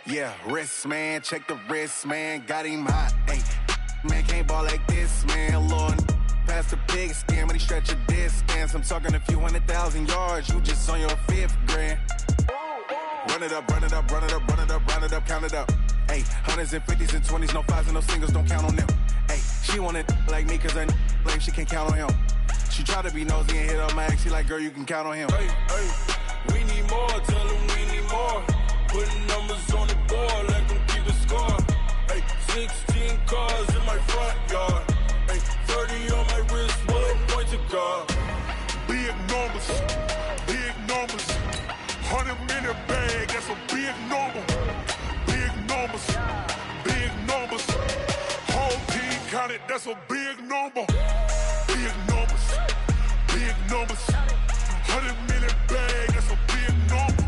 Yeah, wrist, man, check the wrist, man, got him hot. Hey, man, can't ball like this, man. Lord, past the big skin, when he stretch a distance. I'm talking a few 100,000 yards, you just on your 5th grand. Run it up, run it up, run it up, run it up, run it up, count it up. Hey, hundreds and 50s and 20s, no 5s and no singles, don't count on them. Hey, she want it like me, cause her blame, she can't count on him. She try to be nosy and hit up my ex, she like, girl, you can count on him. Hey, hey, we need more, tell them we need more. Putting numbers on the board, let them keep a score. Hey, 16 cars in my front yard. Hey, 30 on my wrist, 1 point to guard. Big numbers, big numbers. 100-minute bag, that's a big number. Big numbers, big numbers. Whole team counted, that's a big number. Big numbers, big numbers. 100-minute bag, that's a big number.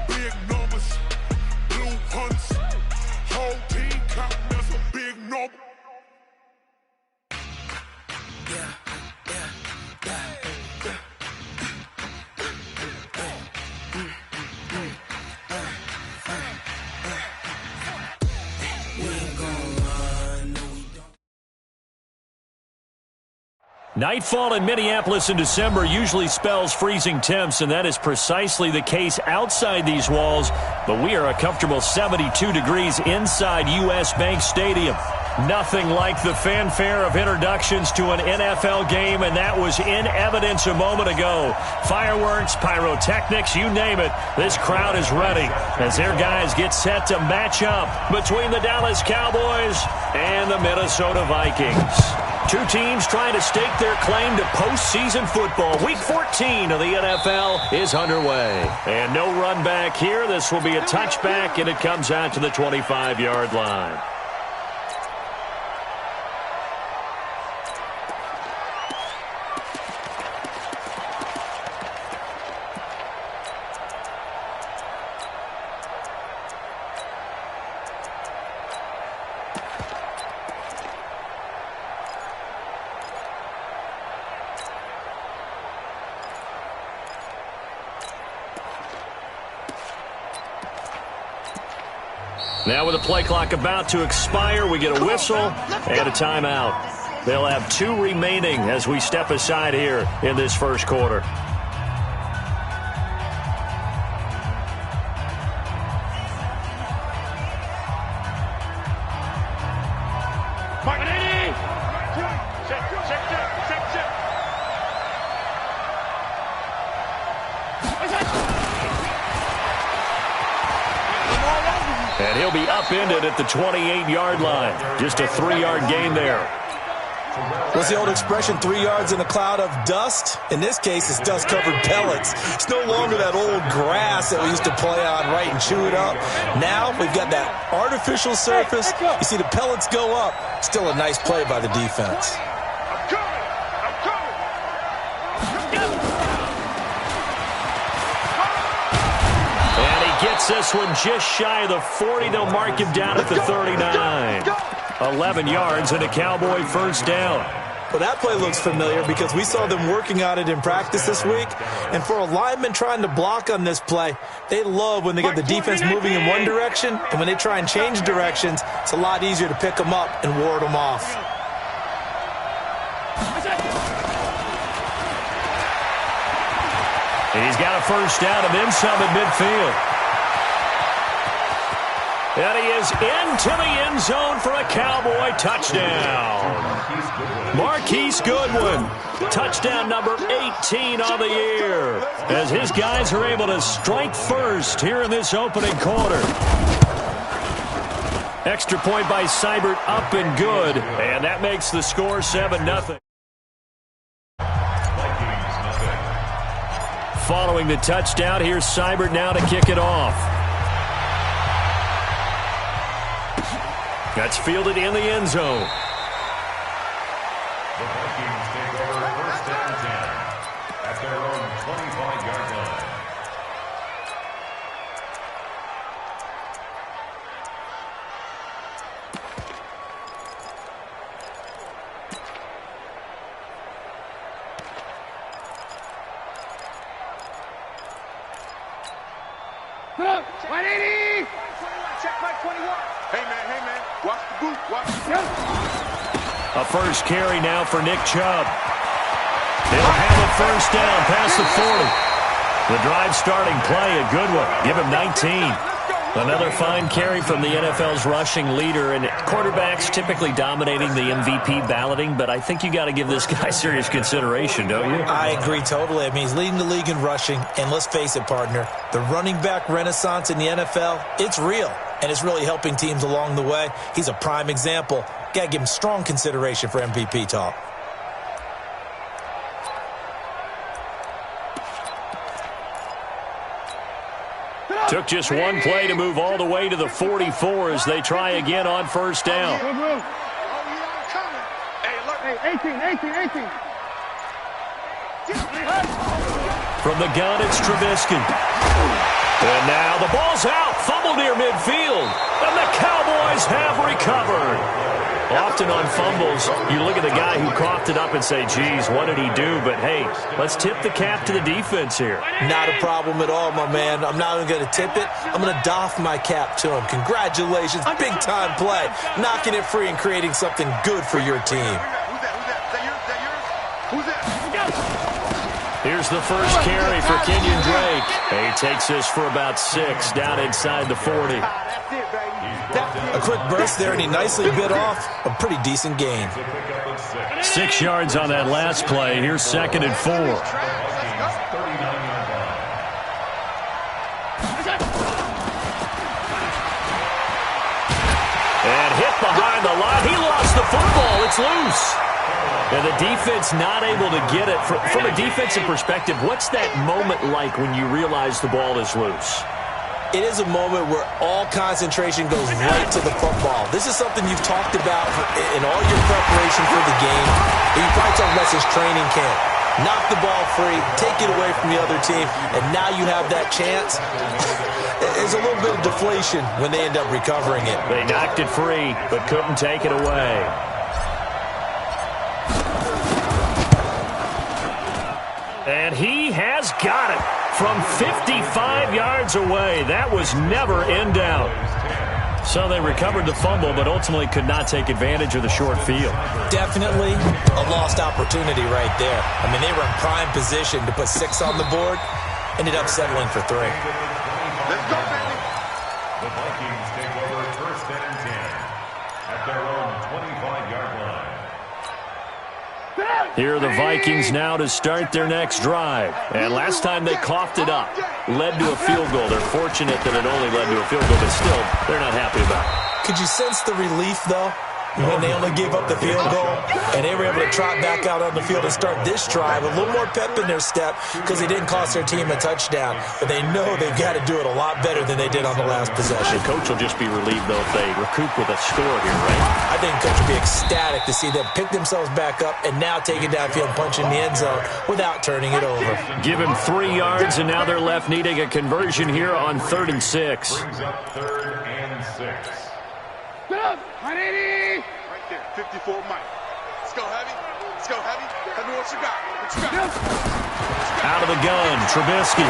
Big numbers, blue hunts. Whole team counting, that's a big number. Nightfall in Minneapolis in December usually spells freezing temps, and that is precisely the case outside these walls. But we are a comfortable 72 degrees inside U.S. Bank Stadium. Nothing like the fanfare of introductions to an NFL game, and that was in evidence a moment ago. Fireworks, pyrotechnics, you name it. This crowd is ready as their guys get set to match up between the Dallas Cowboys and the Minnesota Vikings. Two teams trying to stake their claim to postseason football. Week 14 of the NFL is underway. And no run back here. This will be a touchback, and it comes out to the 25-yard line. Now with the play clock about to expire, we get a whistle and a timeout. They'll have 2 remaining as we step aside here in this first quarter. And he'll be upended at the 28-yard line. Just a 3-yard gain there. What's the old expression, 3 yards in a cloud of dust? In this case, it's dust-covered pellets. It's no longer that old grass that we used to play on, right, and chew it up. Now we've got that artificial surface. You see the pellets go up. Still a nice play by the defense. Gets this one just shy of the 40. They'll mark him down at the 39. 11 yards and a Cowboy first down. Well, that play looks familiar because we saw them working on it in practice this week. And for a lineman trying to block on this play, they love when they get the defense moving in one direction. And when they try and change directions, it's a lot easier to pick them up and ward them off. And he's got a first down and then some at midfield. And he is into the end zone for a Cowboy touchdown. Marquise Goodwin, touchdown number 18 on the year, as his guys are able to strike first here in this opening quarter. Extra point by Seibert, up and good, and that makes the score 7-0. Following the touchdown, here's Seibert now to kick it off. That's fielded in the end zone. The Vikings take over first down 10 at their own 25-yard line. Watch the boot. Watch the boot. A first carry now for Nick Chubb. He'll have it first down past the 40. The drive starting play, a good one. Give him 19. Another fine carry from the NFL's rushing leader, and quarterbacks typically dominating the MVP balloting, but I think you got to give this guy serious consideration, don't you? I agree totally. I mean, he's leading the league in rushing, and let's face it, partner, the running back renaissance in the NFL, it's real, and it's really helping teams along the way. He's a prime example. Got to give him strong consideration for MVP talk. Took just one play to move all the way to the 44 as they try again on first down. Hey, 18. From the gun, it's Trubisky. And now the ball's out. Fumble near midfield. And the Cowboys have recovered. Often on fumbles, you look at the guy who coughed it up and say, geez, what did he do? But, hey, let's tip the cap to the defense here. Not a problem at all, my man. I'm not even going to tip it. I'm going to doff my cap to him. Congratulations. Big-time play. Knocking it free and creating something good for your team. Here's the first carry for Kenyon Drake. He takes this for about 6 down inside the 40. A quick burst there, and he nicely bit off a pretty decent gain. 6 yards on that last play. Here's 2nd and 4. And hit behind the line. He lost the football. It's loose. And the defense not able to get it. From a defensive perspective, what's that moment like when you realize the ball is loose? It is a moment where all concentration goes right to the football. This is something you've talked about in all your preparation for the game. And you probably talked about since training camp. Knock the ball free, take it away from the other team, and now you have that chance. There's a little bit of deflation when they end up recovering it. They knocked it free, but couldn't take it away. And he has got it from 55 yards away. That was never in doubt. So they recovered the fumble, but ultimately could not take advantage of the short field. Definitely a lost opportunity right there. I mean, they were in prime position to put 6 on the board, ended up settling for 3. Let's go, baby. The Vikings take over 1st and 10 at their own 25-yard line. Here are the Vikings now to start their next drive. And last time they coughed it up, led to a field goal. They're fortunate that it only led to a field goal, but still, they're not happy about it. Could you sense the relief, though, when they only gave up the field goal and they were able to trot back out on the field and start this drive? A little more pep in their step because they didn't cost their team a touchdown. But they know they've got to do it a lot better than they did on the last possession. The coach will just be relieved, though, if they recoup with a score here, right? I think coach will be ecstatic to see them pick themselves back up and now take it downfield, punch in the end zone without turning it over. Give him 3 yards, and now they're left needing a conversion here on 3rd and 6. Brings up 3rd and 6. Right there, 54 Mike. Let's go, heavy. Let's go, heavy. Tell me what you got. Out of the gun, Trubisky.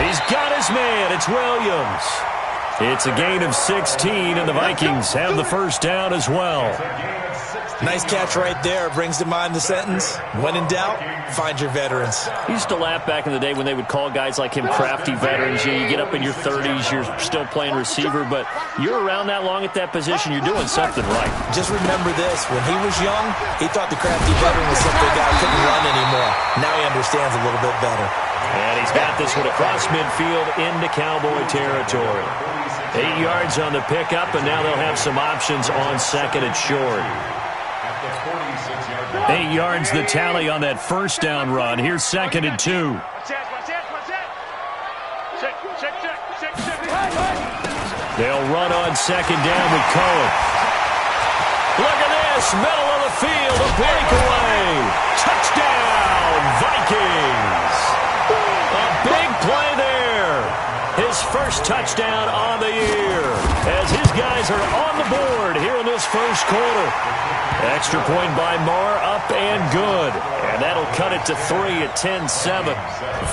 He's got his man. It's Williams. It's a gain of 16, and the Vikings have the first down as well. Nice catch right there. Brings to mind the sentence, when in doubt, find your veterans. I used to laugh back in the day when they would call guys like him crafty veterans. You get up in your 30s, you're still playing receiver, but you're around that long at that position, you're doing something right. Just remember this. When he was young, he thought the crafty veteran was simply a guy who couldn't run anymore. Now he understands a little bit better. And he's got this one across midfield into Cowboy territory. 8 yards on the pickup, and now they'll have some options on 2nd and short. 8 yards the tally on that first down run. Here's 2nd and 2. They'll run on 2nd down with Cohen. Look at this, middle of the field, a breakaway. Touchdown, Vikings. A big play there. His first touchdown on the year as his guys are on the board here in this first quarter. Extra point by Marr, up and good. And that'll cut it to 3 at 10-7.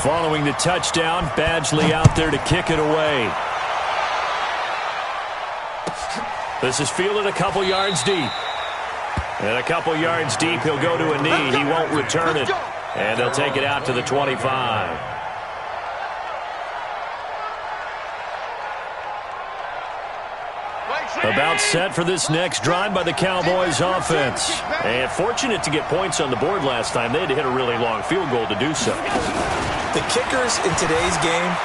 Following the touchdown, Badgley out there to kick it away. This is fielded a couple yards deep. And a couple yards deep, he'll go to a knee. He won't return it. And they'll take it out to the 25. About set for this next drive by the Cowboys offense. And fortunate to get points on the board last time. They had to hit a really long field goal to do so. The kickers in today's game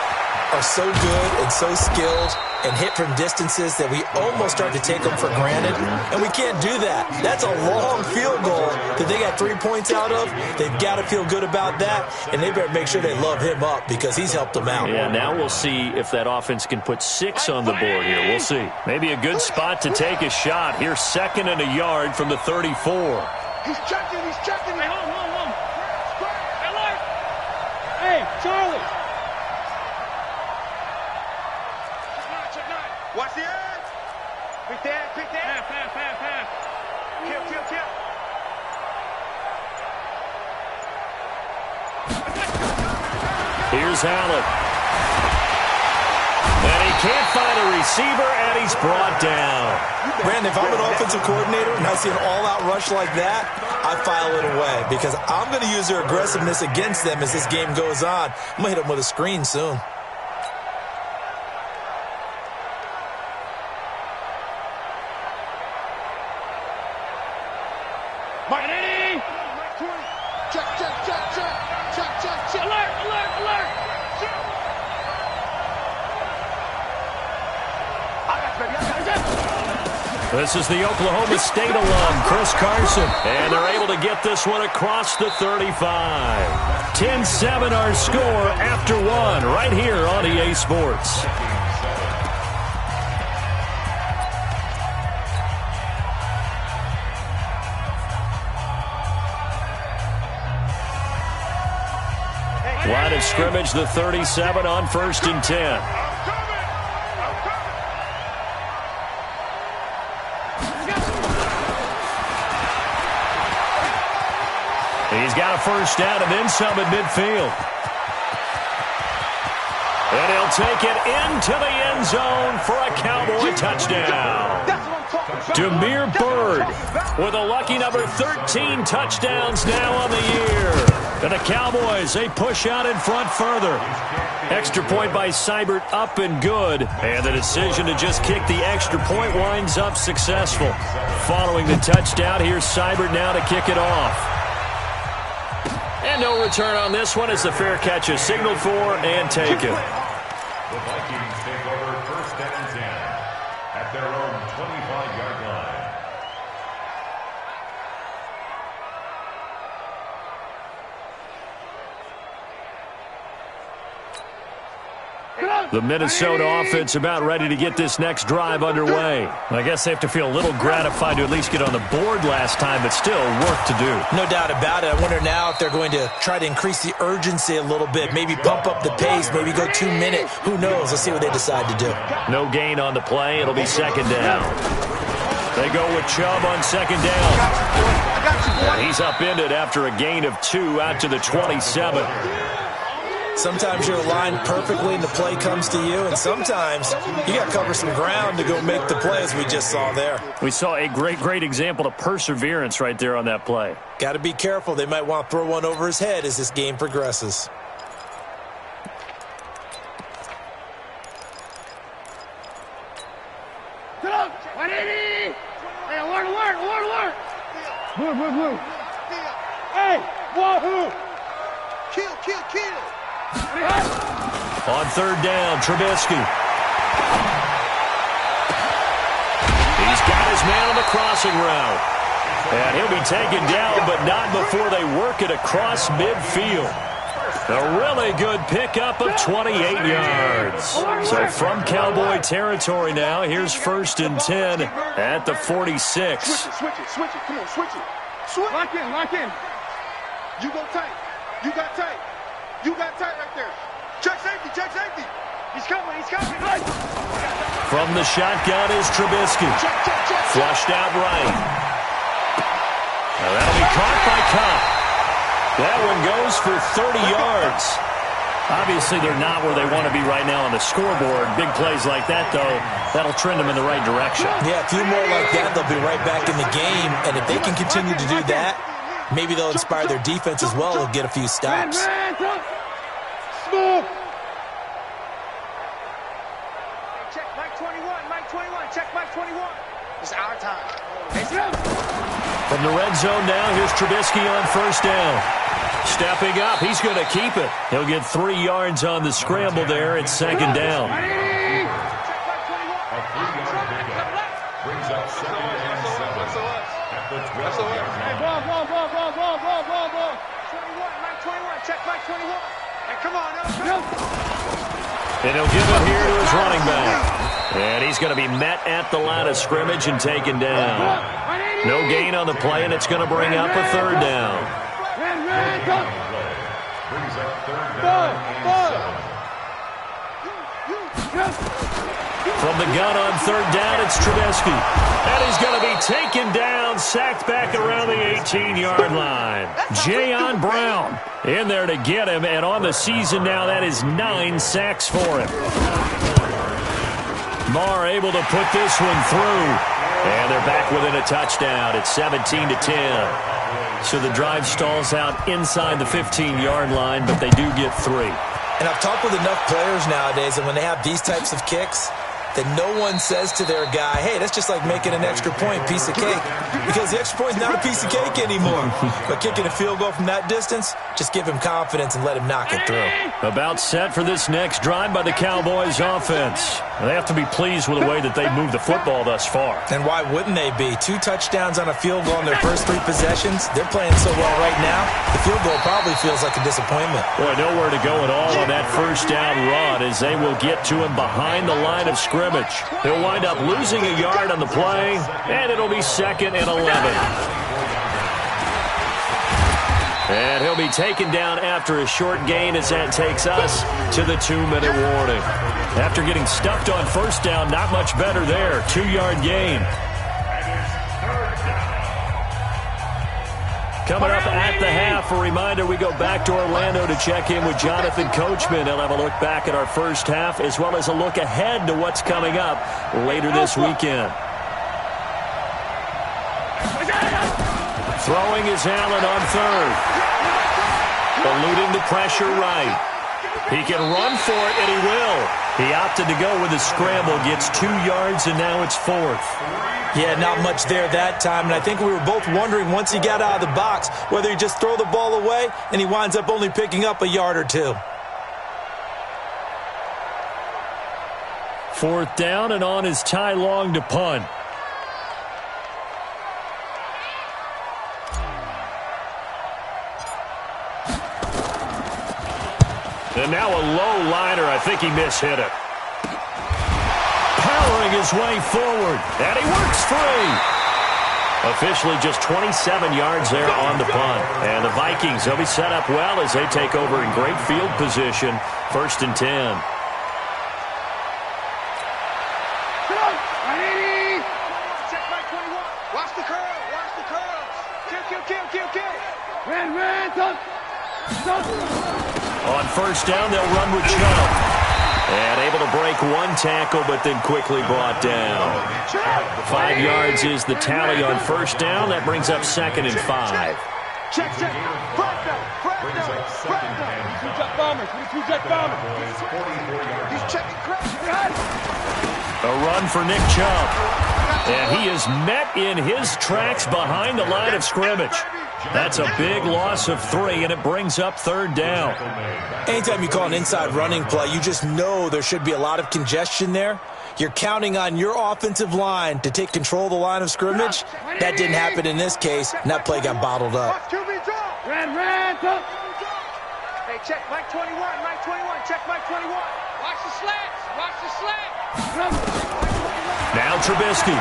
are so good and so skilled and hit from distances that we almost start to take them for granted, and we can't do that. That's a long field goal that they got 3 points out of. They've got to feel good about that, and they better make sure they love him up because he's helped them out. Yeah, now we'll see if that offense can put 6 on the board here. We'll see. Maybe a good spot to take a shot. Here's 2nd and a yard from the 34. He's checking. Hey, hold on. Hey, Charlie. Watch the edge. Pick that. Pass. Kill. Here's Allen. And he can't find a receiver, and he's brought down. Brandon, if I'm an offensive coordinator and I see an all-out rush like that, I file it away because I'm going to use their aggressiveness against them as this game goes on. I'm going to hit them with a screen soon. This is the Oklahoma State alum, Chris Carson. And they're able to get this one across the 35. 10-7 our score after 1 right here on EA Sports. Line of scrimmage, the 37 on 1st and 10. He's got a first down and then some at midfield. And he'll take it into the end zone for a Cowboy touchdown. Damiere Byrd with a lucky number 13 touchdowns now on the year. And the Cowboys, they push out in front further. Extra point by Seibert up and good. And the decision to just kick the extra point winds up successful. Following the touchdown, here's Seibert now to kick it off. And no return on this one as the fair catch is signaled for and taken. The Vikings take over 1st and 10 at their own 25-yard line. The Minnesota offense about ready to get this next drive underway. I guess they have to feel a little gratified to at least get on the board last time, but still work to do. No doubt about it. I wonder now if they're going to try to increase the urgency a little bit, maybe pump up the pace, maybe go 2 minute. Who knows? Let's see what they decide to do. No gain on the play. It'll be 2nd down. They go with Chubb on 2nd down. And he's upended after a gain of 2 out to the 27. Sometimes you're aligned perfectly and the play comes to you, and sometimes you got to cover some ground to go make the play, as we just saw there. We saw a great example of perseverance right there on that play. Got to be careful. They might want to throw one over his head as this game progresses. Hey, alert! Blue. Hey, wahoo! Kill! On 3rd down, Trubisky. He's got his man on the crossing route. And he'll be taken down, but not before they work it across midfield. A really good pickup of 28 yards. So from Cowboy territory now, here's 1st and 10 at the 46. Switch it. Come on, switch it. Lock in. You go tight. You got tight right there. Check safety. He's coming. From the shotgun is Trubisky. Flushed out right. Now that'll be caught by Cobb. That one goes for 30 yards. Obviously, they're not where they want to be right now on the scoreboard. Big plays like that, though, that'll trend them in the right direction. Yeah, a few more like that, they'll be right back in the game. And if they can continue to do that, maybe they'll inspire their defense as well and get a few stops. Smooth. Check Mike 21, Mike 21, check Mike 21. It's our time. From the red zone now, here's Trubisky on first down. Stepping up, he's going to keep it. He'll get 3 yards on the scramble there at second down. A 3-yard pickup brings up 2nd and 7 at the 12-yard line. Ball. 21, Mike 21, check Mike 21. Hey, come on, And he'll give it here to his running back. And he's going to be met at the line of scrimmage and taken down. No gain on the play, and it's going to bring up a 3rd down. Brings up 3rd down and 7. From the gun on 3rd down, it's Trubisky. And he's going to be taken down, sacked back around the 18-yard line. Jayon Brown in there to get him, and on the season now, that is 9 sacks for him. Marr able to put this one through. And they're back within a touchdown. It's 17-10. So the drive stalls out inside the 15-yard line, but they do get 3. And I've talked with enough players nowadays, and when they have these types of kicks, that no one says to their guy, hey, that's just like making an extra point, piece of cake. Because the extra point is not a piece of cake anymore. But kicking a field goal from that distance, just give him confidence and let him knock it through. About set for this next drive by the Cowboys offense. They have to be pleased with the way that they've moved the football thus far. And why wouldn't they be? 2 touchdowns on a field goal in their first 3 possessions. They're playing so well right now, the field goal probably feels like a disappointment. Boy, nowhere to go at all on that first down run as they will get to him behind the line of scrimmage. He'll wind up losing a yard on the play, and it'll be 2nd and 11. And he'll be taken down after a short gain as that takes us to the 2-minute warning. After getting stuffed on first down, not much better there. 2-yard gain. Coming up at the half, a reminder, we go back to Orlando to check in with Jonathan Coachman. He'll have a look back at our first half as well as a look ahead to what's coming up later this weekend. Throwing is Allen on 3rd. Eluding the pressure right. He can run for it, and he will. He opted to go with a scramble, gets 2 yards, and now it's 4th. Yeah, not much there that time, and I think we were both wondering once he got out of the box whether he just throw the ball away and he winds up only picking up a yard or 2. 4th down, and on is Ty Long to punt. And now a low liner. I think he mishit it. Powering his way forward, and he works free. Officially just 27 yards there on the punt. And the Vikings, they'll be set up well as they take over in great field position. 1st and 10. Check Mike 21. Watch the curl. Watch the curls. Kill. On first down, they'll run with Chubb. And able to break 1 tackle, but then quickly brought down. 5 yards is the tally on first down. That brings up 2nd and 5. Check. He's checking crash. A run for Nick Chubb. And he is met in his tracks behind the line of scrimmage. That's a big loss of 3, and it brings up 3rd down. Anytime you call an inside running play, you just know there should be a lot of congestion there. You're counting on your offensive line to take control of the line of scrimmage. That didn't happen in this case, and that play got bottled up. Hey, check Mike 21. Mike 21. Check Mike 21. Watch the slats. Now Trubisky.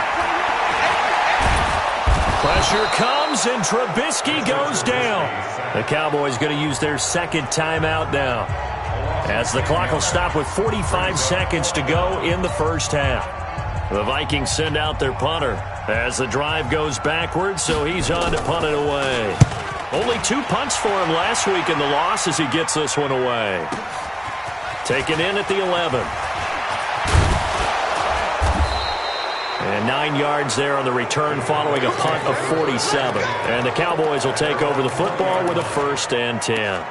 Pressure comes, and Trubisky goes down. The Cowboys going to use their 2nd timeout now, as the clock will stop with 45 seconds to go in the first half. The Vikings send out their punter as the drive goes backwards, so he's on to punt it away. Only 2 punts for him last week in the loss as he gets this one away. Taken in at the 11. And 9 yards there on the return following a punt of 47. And the Cowboys will take over the football with a 1st and 10.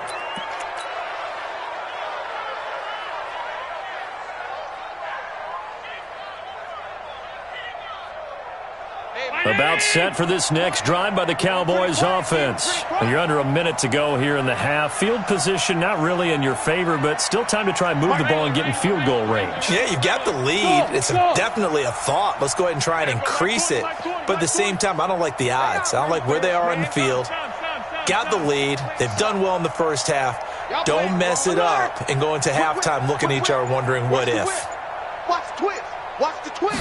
About set for this next drive by the Cowboys offense. You're under a minute to go here in the half. Field position not really in your favor, but still time to try and move the ball and get in field goal range. Yeah, you've got the lead. It's definitely a thought. Let's go ahead and try and increase it. But at the same time, I don't like the odds. I don't like where they are in the field. Got the lead. They've done well in the first half. Don't mess it up and go into halftime looking at each other wondering what if. Watch the twist. Watch the twist.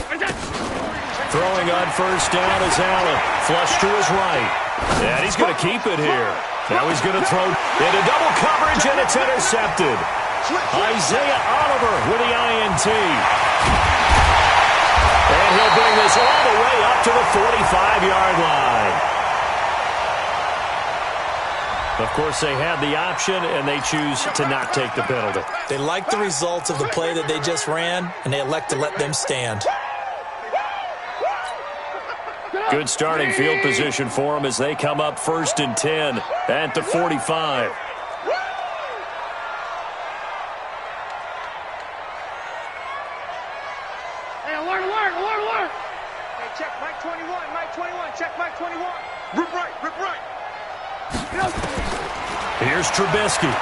Throwing on 1st down is Allen. Flush to his right. And he's going to keep it here. Now he's going to throw into double coverage, and it's intercepted. Isaiah Oliver with the INT. And he'll bring this all the way up to the 45-yard line. Of course, they had the option, and they choose to not take the penalty. They like the results of the play that they just ran, and they elect to let them stand. Good starting field position for them as they come up 1st and 10 at the 45. Hey, alert, alert, alert, alert. Hey, check Mike 21, check Mike 21. Rip right, rip right. Here's Trubisky.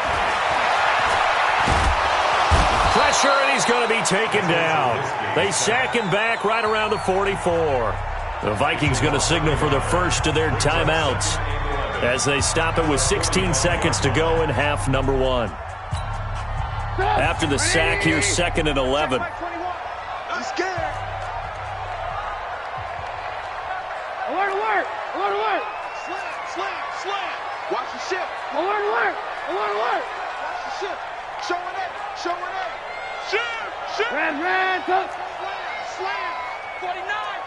Pressure, and he's going to be taken down. They sack him back right around the 44. The Vikings going to signal for the first of their timeouts as they stop it with 16 seconds to go in half number 1. After the sack, here's 2nd and 11. He's scared. Alert, alert, alert, alert. Slam. Watch the shift. Alert, alert, alert, alert. Watch the shift. Showing A. Shift. Red, go. Slam. 49,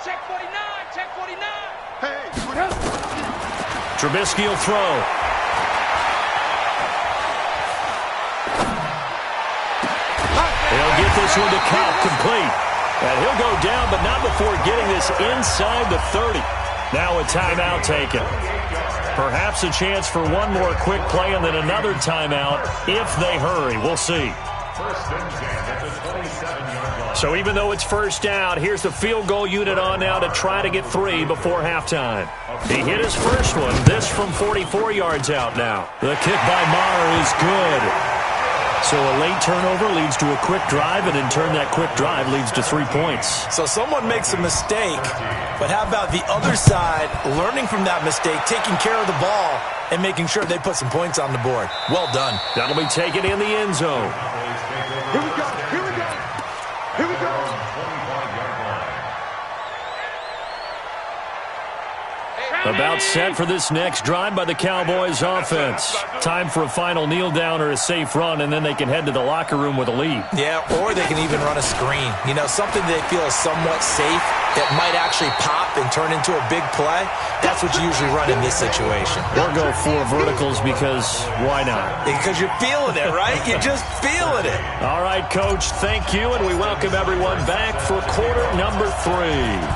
check 49. Hey. Trubisky will throw. He'll get this one to Cobb, complete. And he'll go down, but not before getting this inside the 30. Now a timeout taken. Perhaps a chance for one more quick play and then another timeout if they hurry. We'll see. 1st and 10 at the 27-yard line. So even though it's 1st down, here's the field goal unit on now to try to get 3 before halftime. He hit his first one. This from 44 yards out now. The kick by Maher is good. So a late turnover leads to a quick drive, and in turn that quick drive leads to 3 points. So someone makes a mistake, but how about the other side learning from that mistake, taking care of the ball, and making sure they put some points on the board? Well done. That'll be taken in the end zone. Here we go. About set for this next drive by the Cowboys offense. Time for a final kneel down or a safe run, and then they can head to the locker room with a lead. Yeah, or they can even run a screen. You know, something they feel is somewhat safe that might actually pop and turn into a big play. That's what you usually run in this situation. Or go 4 verticals because why not? Because you're feeling it, right? You're just feeling it. All right, Coach, thank you, and we welcome everyone back for quarter number 3.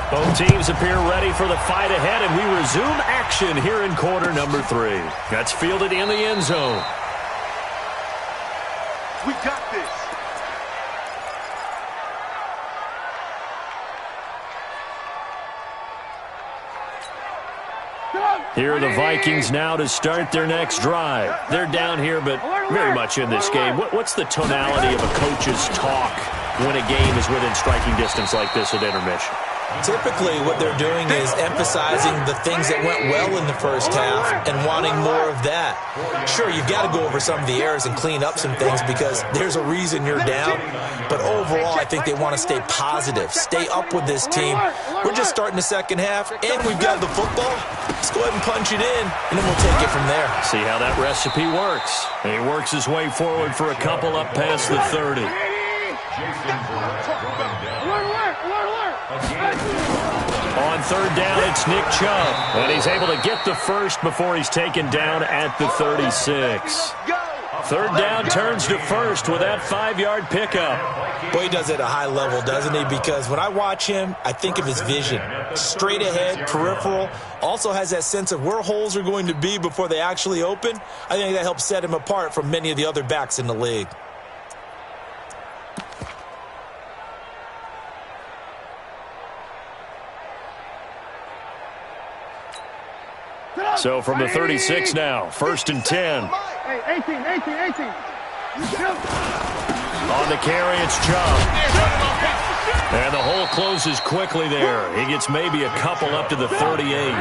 Both teams appear ready for the fight ahead, and we resume action here in quarter number 3. That's fielded in the end zone. We got this. Here are the Vikings now to start their next drive. They're down here, but very much in this game. What's the tonality of a coach's talk when a game is within striking distance like this at intermission? Typically, what they're doing is emphasizing the things that went well in the first half and wanting more of that. Sure, you've got to go over some of the errors and clean up some things because there's a reason you're down. But overall, I think they want to stay positive, stay up with this team. We're just starting the second half, and we've got the football. Let's go ahead and punch it in, and then we'll take it from there. See how that recipe works. And he works his way forward for a couple up past the 30. On 3rd down, it's Nick Chubb. And he's able to get the first before he's taken down at the 36. Third down turns to first with that 5-yard pickup. Boy, he does it at a high level, doesn't he? Because when I watch him, I think of his vision. Straight ahead, peripheral. Also has that sense of where holes are going to be before they actually open. I think that helps set him apart from many of the other backs in the league. So from the 36 now, 1st and 10. Hey, 18. On the carry, it's Chubb. And the hole closes quickly there. He gets maybe a couple up to the 38.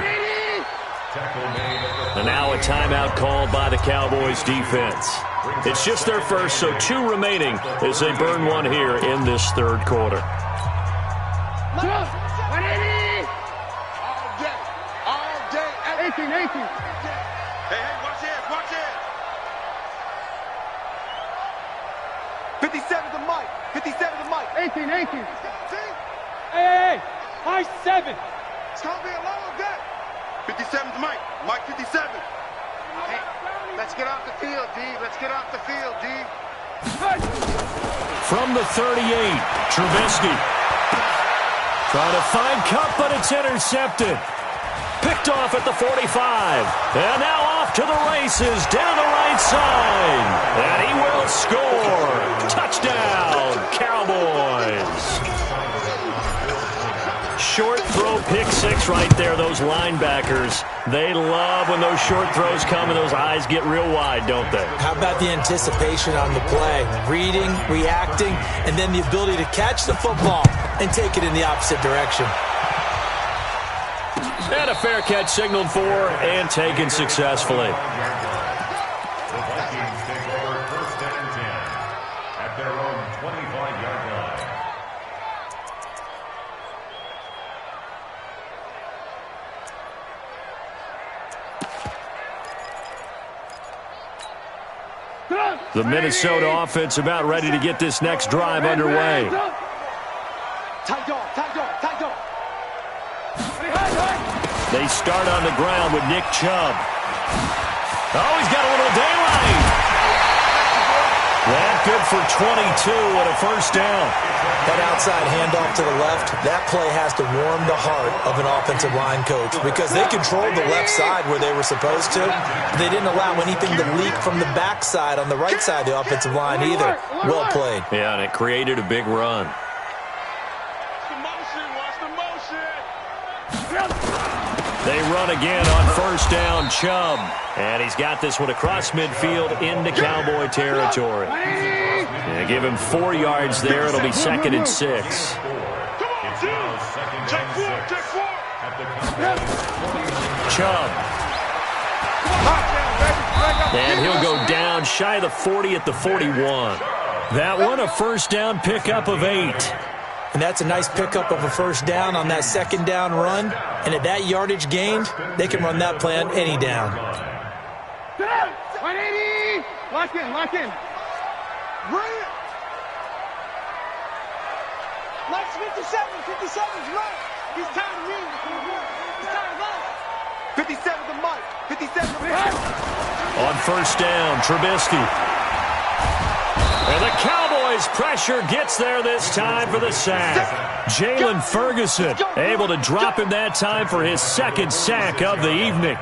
And now a timeout called by the Cowboys defense. It's just their first, so 2 remaining as they burn one here in this third quarter. 18. Hey, watch it. 57 to Mike. 18. Hey, high 7. It's going to be a long day. 57 to Mike. Mike 57. Hey, let's get off the field, D. From the 38, Trubisky. Trying to find Cup, but it's intercepted. Picked off at the 45. And now off to the races down the right side. And he will score. Touchdown, Cowboys. Short throw, pick 6 right there. Those linebackers, they love when those short throws come and those eyes get real wide, don't they? How about the anticipation on the play? Reading, reacting, and then the ability to catch the football and take it in the opposite direction. And a fair catch signaled for and taken successfully. The Vikings take over 1st and 10 at their own 25-yard line. The Minnesota offense about ready to get this next drive underway. Tight dog. They start on the ground with Nick Chubb. Oh, he's got a little daylight. That good for 22 and a first down. That outside handoff to the left, that play has to warm the heart of an offensive line coach because they controlled the left side where they were supposed to. They didn't allow anything to leak from the backside on the right side of the offensive line either. Well played. Yeah, and it created a big run. They run again on first down, Chubb. And he's got this one across midfield into Cowboy territory. Yeah, give him 4 yards there. It'll be 2nd and 6. Chubb. And he'll go down shy of the 40 at the 41. That one a first down pickup of 8. And that's a nice pickup of a first down on that 2nd down run. And at that yardage gained, they can run that play on any down. 180. Lock in. Bring it. Mike's 57's right. He's tired of me. He's tired of us. 57 to Mike. 57 to Mike. On first down, Trubisky. And the Cowboys pressure gets there this time for the sack. Jalen Ferguson able to drop him that time for his 2nd sack of the evening.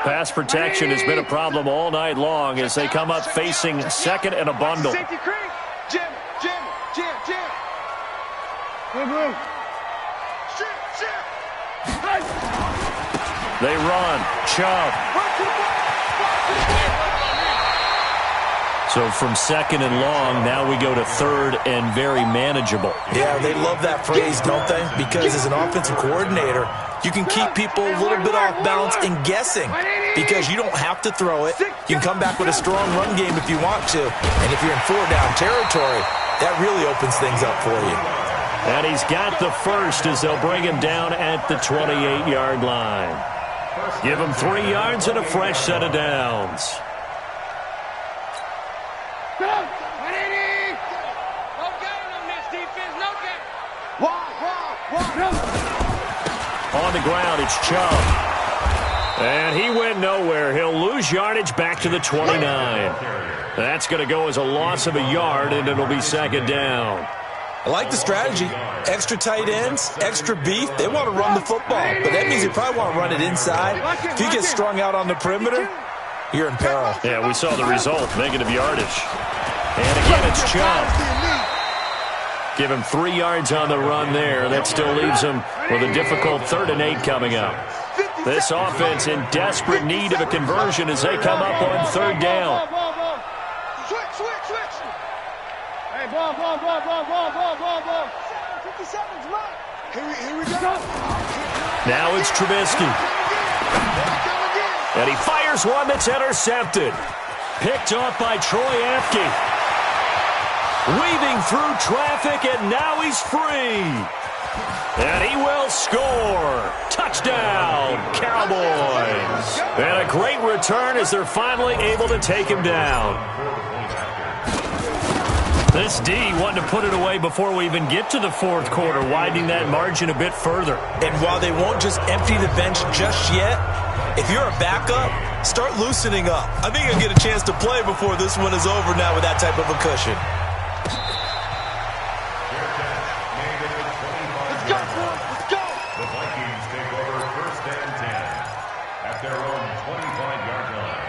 Pass protection has been a problem all night long as they come up facing 2nd and a bundle. Safety creek. Jim. Blue. They run. Chubb. So from 2nd and long, now we go to 3rd and very manageable. Yeah, they love that phrase, don't they? Because as an offensive coordinator, you can keep people a little bit off balance and guessing because you don't have to throw it. You can come back with a strong run game if you want to. And if you're in 4-down territory, that really opens things up for you. And he's got the first as they'll bring him down at the 28-yard line. Give him 3 yards and a fresh set of downs. Go! 180! No gain on this defense, no gain. Why? Go! the ground. It's Chubb. And he went nowhere. He'll lose yardage back to the 29. That's going to go as a loss of a yard, and it'll be second down. I like the strategy. Extra tight ends, extra beef. They want to run the football, but that means they probably want to run it inside. If you get strung out on the perimeter, you're in peril. Yeah, we saw the result, negative yardage. And again, it's Chubb. Give him 3 yards on the run there. That still leaves him with a difficult 3rd and 8 coming up. This offense in desperate need of a conversion as they come up on 3rd down. Switch. Hey, ball. 50 seconds, right? Here we go. Now it's Trubisky. And he fires one that's intercepted. Picked off by Troy Apke. Weaving through traffic, and now he's free. And he will score. Touchdown, Cowboys. And a great return as they're finally able to take him down. This D wanting to put it away before we even get to the 4th quarter, widening that margin a bit further. And while they won't just empty the bench just yet, if you're a backup, start loosening up. I think you'll get a chance to play before this one is over now with that type of a cushion. Let's go. The Vikings take over 1st and 10 at their own 25-yard line.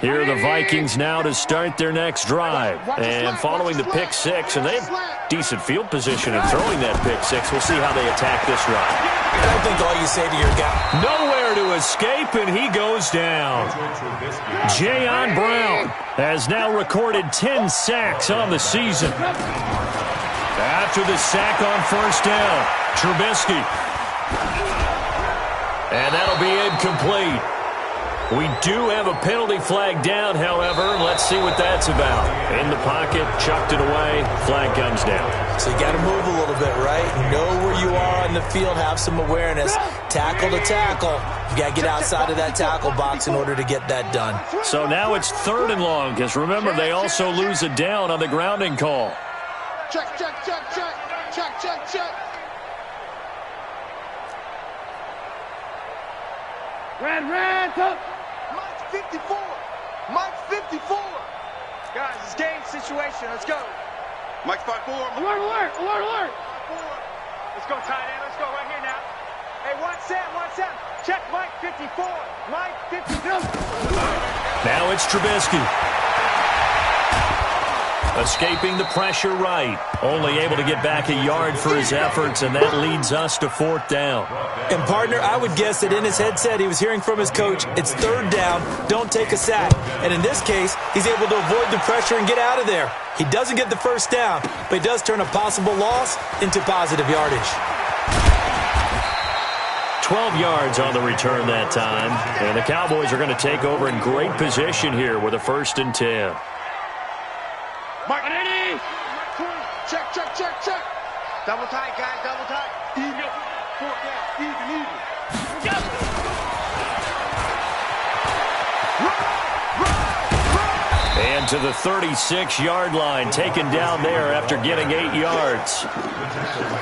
Here are the Vikings now to start their next drive. And following the pick 6, and they have decent field position in throwing that pick 6. We'll see how they attack this drive. I don't think all you say to your guy. Nowhere to escape, and he goes down. Jayon Brown has now recorded 10 sacks on the season. After the sack on 1st down, Trubisky. And that'll be incomplete. We do have a penalty flag down, however. Let's see what that's about. In the pocket, chucked it away, flag comes down. So you got to move a little bit, right? Know where you are on the field, have some awareness. Tackle to tackle. You got to get outside of that tackle box in order to get that done. So now it's 3rd and long, because remember, they also lose a down on the grounding call. Check. Red, up. Mike's 54. Guys, it's game situation. Let's go. Mike's 5'4". Alert. 4. Let's go, tight end. Let's go right here now. Hey, 1-7. Check Mike 54. Mike 52. Now it's Trubisky. Escaping the pressure right. Only able to get back a yard for his efforts, and that leads us to 4th down. And, partner, I would guess that in his headset he was hearing from his coach, it's 3rd down, don't take a sack. And in this case, he's able to avoid the pressure and get out of there. He doesn't get the 1st down, but he does turn a possible loss into positive yardage. 12 yards on the return that time. And the Cowboys are going to take over in great position here with a 1st and 10. Mike, check. Double tight, guys, double tight. Even. 4th down, even. And to the 36-yard line, taken down there after getting 8 yards.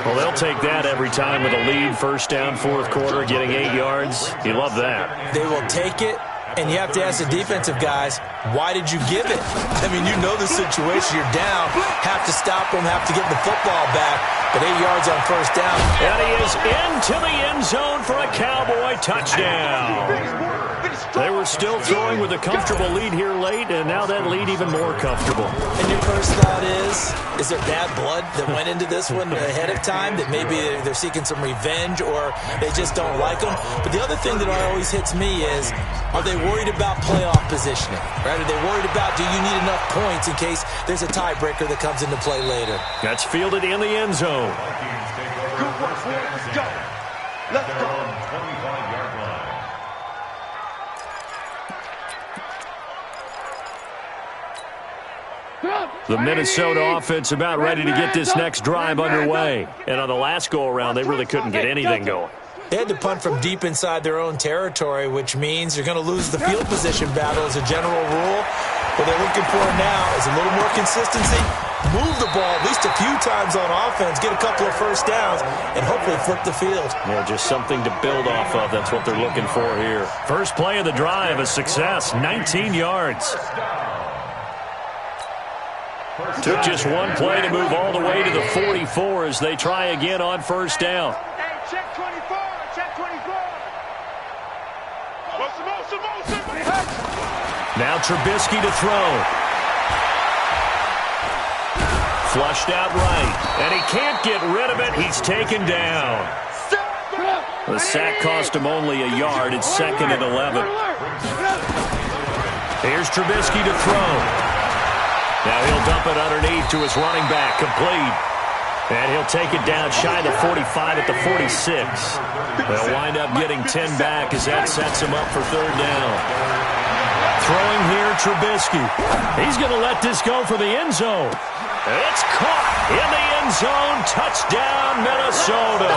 Well, they'll take that every time with a lead. 1st down, 4th quarter, getting 8 yards. You love that. They will take it. And you have to ask the defensive guys, why did you give it? I mean, you know the situation. You're down. Have to stop them, have to get the football back. But 8 yards on 1st down. And he is into the end zone for a Cowboy touchdown. They were still throwing with a comfortable lead here late, and now that lead even more comfortable. And your first thought is there bad blood that went into this one ahead of time, that maybe they're seeking some revenge or they just don't like them? But the other thing that always hits me is, are they worried about playoff positioning? Right? Are they worried about, do you need enough points in case there's a tiebreaker that comes into play later? That's fielded in the end zone. Good work, let's go. Let's go. 25-yard line. The Minnesota offense about ready to get this next drive underway. And on the last go-around, they really couldn't get anything going. They had to punt from deep inside their own territory, which means you're going to lose the field position battle as a general rule. What they're looking for now is a little more consistency move the ball at least a few times on offense, get a couple of first downs, and hopefully flip the field. Yeah, just something to build off of. That's what they're looking for here. First play of the drive, a success, 19 yards. Took just one play to move all the way to the 44 as they try again on first down. Hey, check 24, check 24. Now Trubisky to throw. Flushed out right, and he can't get rid of it. He's taken down. The sack cost him only a yard. It's 2nd and 11. Here's Trubisky to throw. Now he'll dump it underneath to his running back, complete. And he'll take it down shy of the 45 at the 46. They'll wind up getting 10 back as that sets him up for 3rd down. Throwing here, Trubisky. He's going to let this go for the end zone. It's caught in the end zone. Touchdown, Minnesota.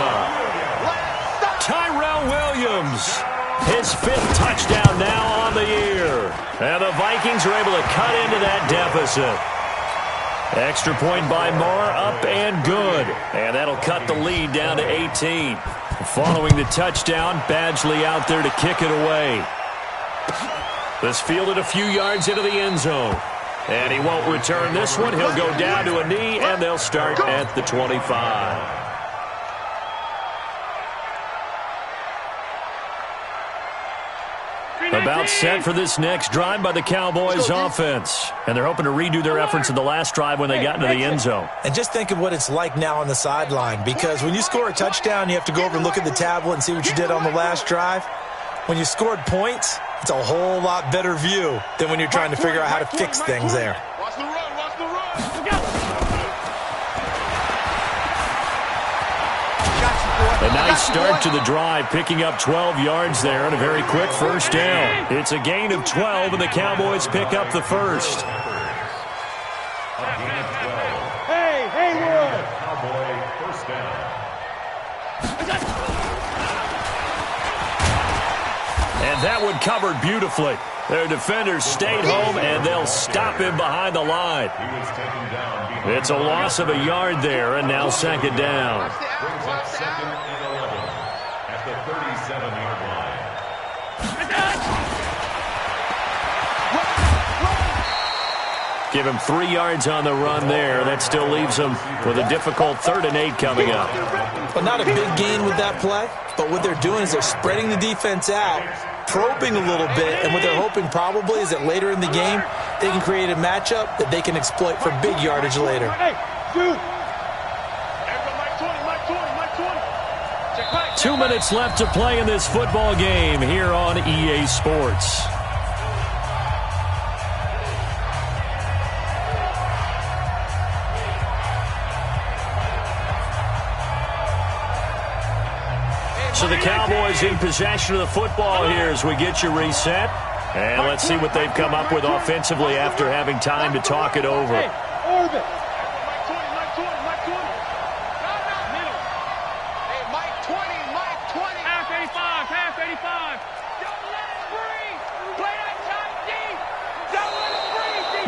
Tyrell Williams. His 5th touchdown now on the year. And the Vikings are able to cut into that deficit. Extra point by Moore, up and good. And that'll cut the lead down to 18. Following the touchdown, Badgley out there to kick it away. This fielded a few yards into the end zone. And he won't return this one. He'll go down to a knee, and they'll start at the 25. About set for this next drive by the Cowboys offense. And they're hoping to redo their efforts in the last drive when they got into the end zone. And just think of what it's like now on the sideline, because when you score a touchdown, you have to go over and look at the tablet and see what you did on the last drive. When you scored points, it's a whole lot better view than when you're trying to figure out how to fix things there. Watch the run, watch the run. A nice start to the drive, picking up 12 yards there and a very quick first down. It's a gain of 12, and the Cowboys pick up the first. Hey, Haywood! Cowboy first down. And that one covered beautifully. Their defenders stayed home, and they'll stop him behind the line. It's a loss of a yard there, and now 2nd down. Brings up 2nd and 11 at the 37-yard line. Give him 3 yards on the run there. That still leaves him with a difficult 3rd and 8 coming up. But not a big gain with that play. But what they're doing is they're spreading the defense out, probing a little bit, and what they're hoping probably is that later in the game, they can create a matchup that they can exploit for big yardage later. Hey, dude! 2 minutes left to play in this football game here on EA Sports. So the Cowboys in possession of the football here as we get you reset. And let's see what they've come up with offensively after having time to talk it over. Hey, orbit! Half 85!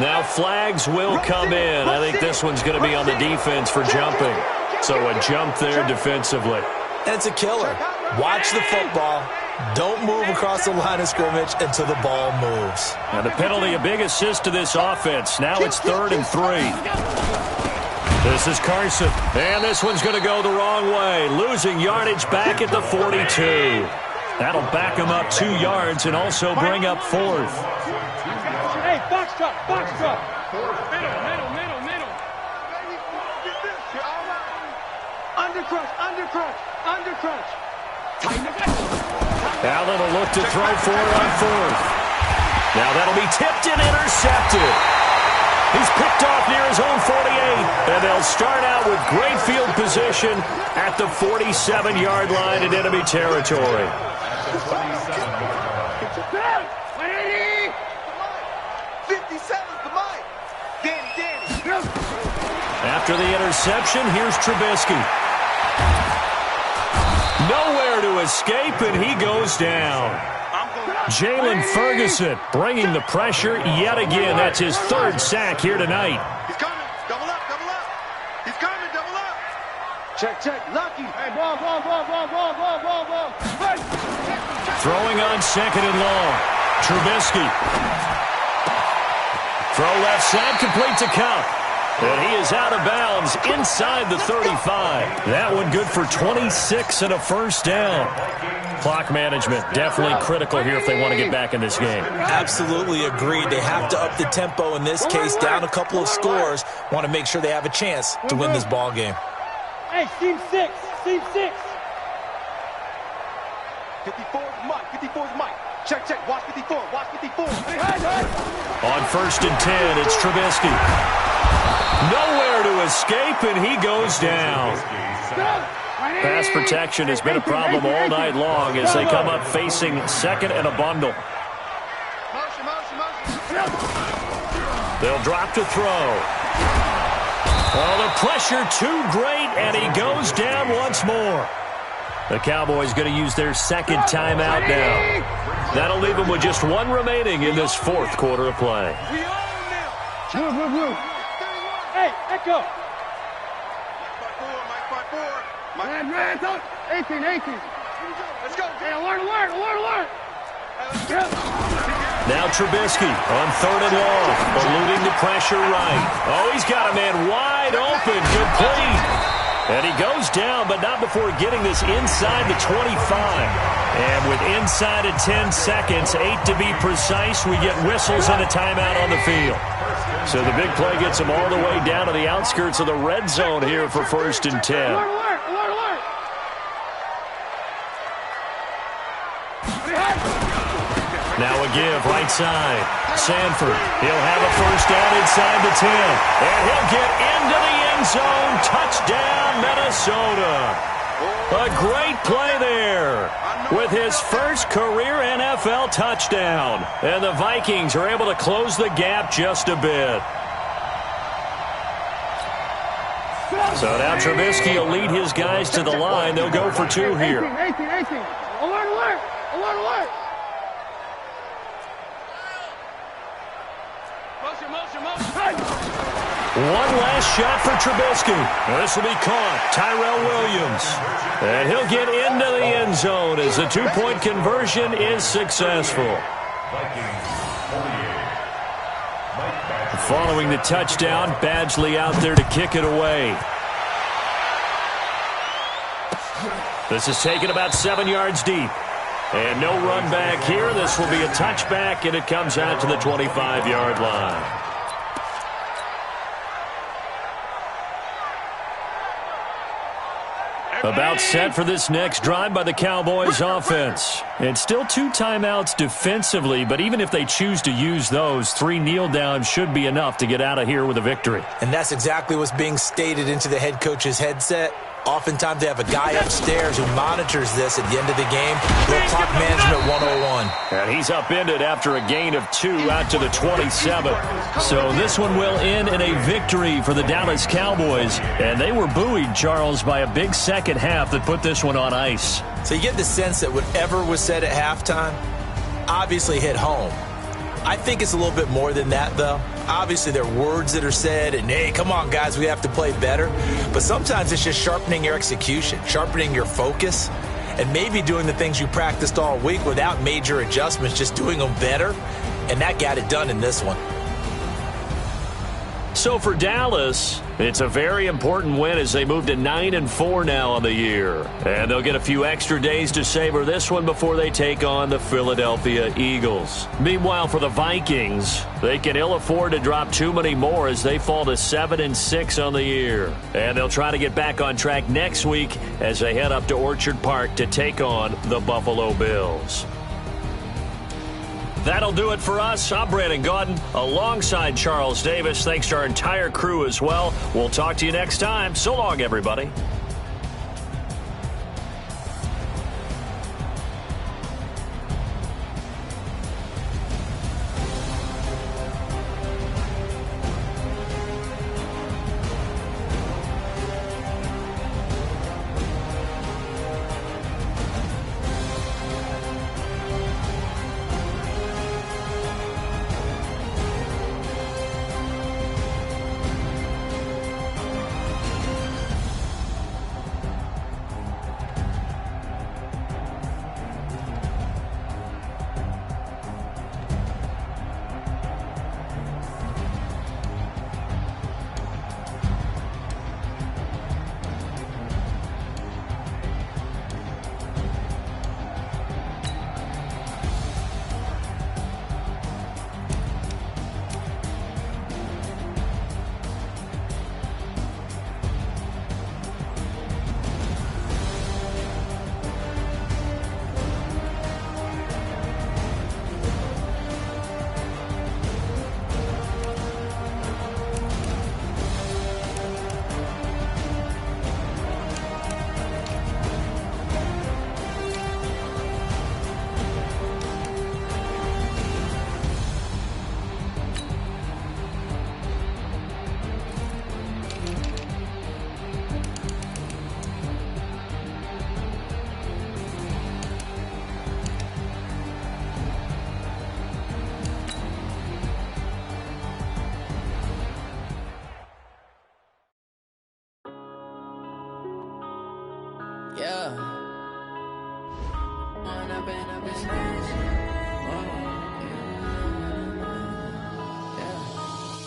Now flags will come in. I think this one's going to be on the defense for jumping. So a jump there defensively. And it's a killer. Watch the football. Don't move across the line of scrimmage until the ball moves. And the penalty, a big assist to this offense. Now it's 3rd and 3. This is Carson. And this one's going to go the wrong way. Losing yardage back at the 42. That'll back him up 2 yards and also bring up 4th. Hey, box truck! Middle! Undercrunch! Allen will look to throw for it on 4th. Now that'll be tipped and intercepted. He's picked off near his own 48, and they'll start out with great field position at the 47-yard line in enemy territory. After the interception, here's Trubisky. Nowhere to escape, and he goes down. Jalen Ferguson bringing the pressure yet again. That's his 3rd sack here tonight. He's coming. Double up. Check, Lucky. Hey, ball. Hey, check. Throwing on second and long. Trubisky. Throw left side, complete to Cup. And he is out of bounds inside the 35. That one good for 26 and a first down. Clock management definitely critical here if they want to get back in this game. Absolutely agreed. They have to up the tempo in this case, down a couple of scores. Want to make sure they have a chance to win this ball game. Hey, team 6. 54 is Mike. Check, watch 54. On first and 10, it's Trubisky. Nowhere to escape, and he goes down. Pass protection has been a problem all night long as they come up facing second and a bundle. They'll drop to throw. Oh, the pressure too great, and he goes down once more. The Cowboys going to use their second timeout now. That'll leave them with just one remaining in this fourth quarter of play. Blue. Hey, Echo. Mike. Man, 18. Let's go. Hey, alert. Now Trubisky on third and long, eluding the pressure right. Oh, he's got a man wide open, complete. And he goes down, but not before getting this inside the 25. And with inside of 10 seconds, 8 to be precise, we get whistles and a timeout on the field. So the big play gets them all the way down to the outskirts of the red zone here for first and 10. Alert. Now a give, right side. Sanford, he'll have a first down inside the 10. And he'll get into the end zone. Touchdown, Minnesota. A great play there with his first career NFL touchdown. And the Vikings are able to close the gap just a bit. So now Trubisky will lead his guys to the line. They'll go for two here. 18. Alert. One last shot for Trubisky. This will be caught. Tyrell Williams. And he'll get into the end zone as the two-point conversion is successful. Following the touchdown, Badgley out there to kick it away. This is taken about 7 yards deep. And no run back here. This will be a touchback, and it comes out to the 25-yard line. About set for this next drive by the Cowboys offense. It's still 2 timeouts defensively, but even if they choose to use those, 3 kneel downs should be enough to get out of here with a victory. And that's exactly what's being stated into the head coach's headset. Oftentimes they have a guy upstairs who monitors this at the end of the game. Little clock management 101. And he's upended after a gain of 2 out to the 27. So this one will end in a victory for the Dallas Cowboys. And they were buoyed, Charles, by a big second half that put this one on ice. So you get the sense that whatever was said at halftime obviously hit home. I think it's a little bit more than that, though. Obviously, there are words that are said, and, hey, come on, guys, we have to play better. But sometimes it's just sharpening your execution, sharpening your focus, and maybe doing the things you practiced all week without major adjustments, just doing them better. And that got it done in this one. So for Dallas, it's a very important win as they move to 9-4 now on the year. And they'll get a few extra days to savor this one before they take on the Philadelphia Eagles. Meanwhile, for the Vikings, they can ill afford to drop too many more as they fall to 7-6 on the year. And they'll try to get back on track next week as they head up to Orchard Park to take on the Buffalo Bills. That'll do it for us. I'm Brandon Gaudin alongside Charles Davis. Thanks to our entire crew as well. We'll talk to you next time. So long, everybody.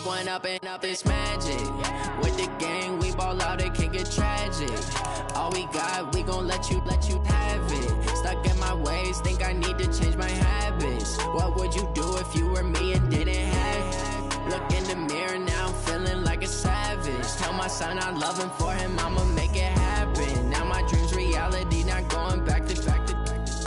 One up and up is magic. With the gang, we ball out, it can get tragic. All we got, we gon' let you have it. Stuck in my ways, think I need to change my habits. What would you do if you were me and didn't have it? Look in the mirror now, I'm feeling like a savage. Tell my son I love him, for him I'ma make it happen. Now my dream's reality, not going back to.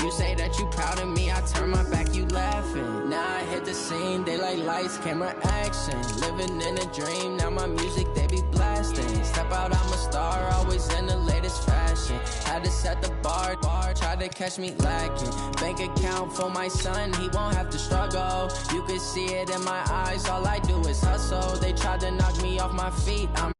You say that you proud of me, I turn my back, you laughing. Now I hit the scene, they like lights, camera, action. Living in a dream, now my music, they be blasting. Step out, I'm a star, always in the latest fashion. Had to set the bar, try to catch me lacking. Bank account for my son, he won't have to struggle. You can see it in my eyes, all I do is hustle. They tried to knock me off my feet, I'm